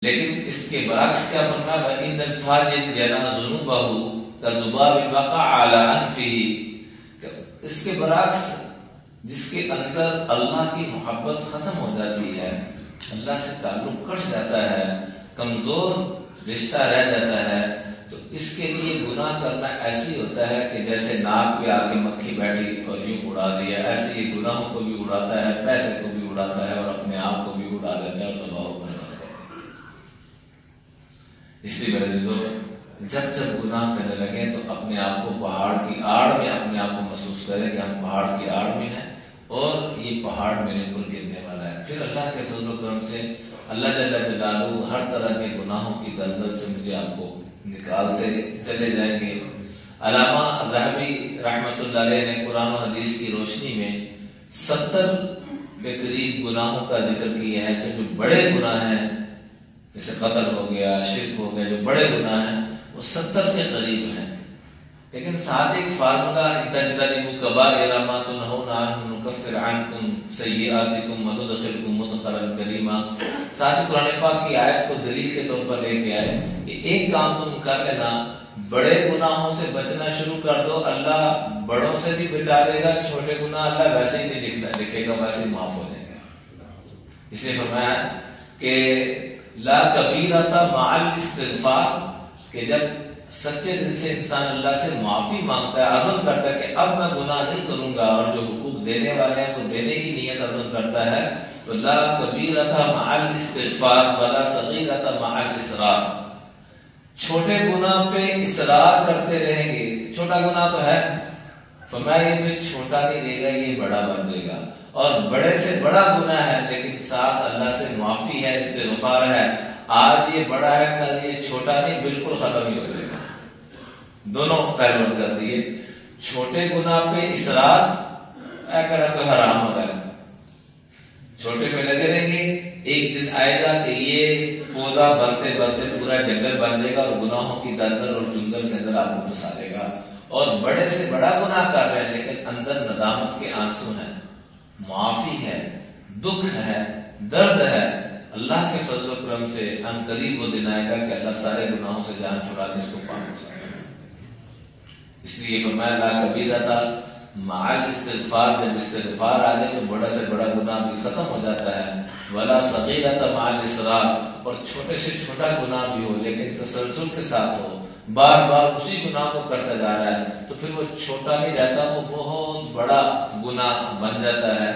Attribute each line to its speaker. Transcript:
Speaker 1: لیکن اس کے برعکس کیا فرمایا وَإِنَّ الْفَاجِرَ يَرَى ذُنُوبَهُ كَذُبَابٍ وَقَعَ عَلَى أَنْفِهِ، اس کے برعکس جس کے اندر اللہ کی محبت ختم ہو جاتی ہے، اللہ سے تعلق کٹ جاتا ہے، کمزور رشتہ رہ جاتا ہے، تو اس کے لیے گناہ کرنا ایسے ہی ہوتا ہے کہ جیسے ناک پہ آ کے مکھی بیٹھی اور یوں اڑا دیا، ایسے ہی گناہوں کو بھی اڑاتا ہے، پیسے کو بھی اڑاتا ہے اور اپنے آپ کو بھی اڑا دیتا ہے اور تباہ ہو جاتا ہے۔ اس لیے میرے عزیزو، جب گناہ کرنے لگے تو اپنے آپ کو پہاڑ کی آڑ میں اپنے آپ کو محسوس کریں کہ ہم پہاڑ کی آڑ میں ہیں اور یہ پہاڑ میرے اوپر گرنے والا ہے۔ پھر اللہ کے فضل و کرم سے اللہ جل جلالہ ہر طرح کے گناہوں کی دلدل سے مجھے آپ کو نکالتے چلے جائیں گے۔ علامہ ذہبی رحمۃ اللہ علیہ نے قرآن و حدیث کی روشنی میں 70 کے قریب گناہوں کا ذکر کیا ہے کہ جو بڑے گناہ ہیں، جیسے قتل ہو گیا، شرک ہو گیا، جو بڑے گناہ ہیں وہ 70 کے قریب ہیں، لیکن ساتھ ایک فارمولا ان تجتنبوا کبائر ما تنہون عنہ نکفر عنکم سیئاتکم وندخلکم مدخلا کریما۔ ساتھ قرآن پاک کی آیت کو دلیل کے طور پر لے کے آئے کہ ایک کام تم کر لینا، بڑے گناہوں سے بچنا شروع کر دو، اللہ بڑوں سے بھی بچا دے گا، چھوٹے گناہ اللہ ویسے ہی نہیں لکھے گا، ویسے ہی معاف ہو جائے گا۔ اس لیے فرمایا کہ لا کبیرۃ مع الاستغفار، کہ جب سچے دل سے انسان اللہ سے معافی مانگتا ہے، عزم کرتا ہے کہ اب میں گناہ نہیں کروں گا اور جو حقوق دینے والے ہیں وہ دینے کی نیت عزم کرتا ہے، تو لا کبیرۃ مع الاستغفار ولا صغیرۃ مع الاصرار، چھوٹے گناہ پہ اصرار کرتے رہیں گے، چھوٹا گناہ تو ہے، فرمایا یہ چھوٹا نہیں رہے گا، یہ بڑا بن جائے گا، اور بڑے سے بڑا گناہ ہے لیکن ساتھ اللہ سے معافی ہے، استغفار ہے، آج یہ بڑا ہے کل یہ چھوٹا نہیں، بالکل ختم ہی ہو جائے گا۔ دونوں پہلو کر دیے، چھوٹے گناہ پہ اصرار، کوئی حرام ہو رہا ہے، چھوٹے پہ لگے رہیں گے، ایک دن آئے گا کہ یہ پودا بڑھتے بڑھتے پورا جنگل بن جائے گا اور گناہوں کی دلدل اور جنگل کے اندر آپ کو پھنسا دے گا، اور بڑے سے بڑا گناہ کر رہے ہیں لیکن اندر ندامت کے آنسو ہیں، معافی ہے، دکھ ہے، درد ہے، اللہ کے فضل و کرم سے ان قریب وہ دن آئے گا کہ اللہ سارے گناہوں سے جان چھڑا کے اس کو پاک کر سکتا ہے۔ اس لیے فرمایا لا کبیرۃ مع الاستغفار، جب استغفار آ جائے تو بڑا سے بڑا گناہ بھی ختم ہو جاتا ہے، ولا صغیرۃ مع الاصرار، اور چھوٹے سے چھوٹا گناہ بھی ہو لیکن تسلسل کے ساتھ ہو، بار بار اسی گناہ کو کرتا جا رہا ہے، تو پھر وہ چھوٹا نہیں رہتا، وہ بہت بڑا گناہ بن جاتا ہے۔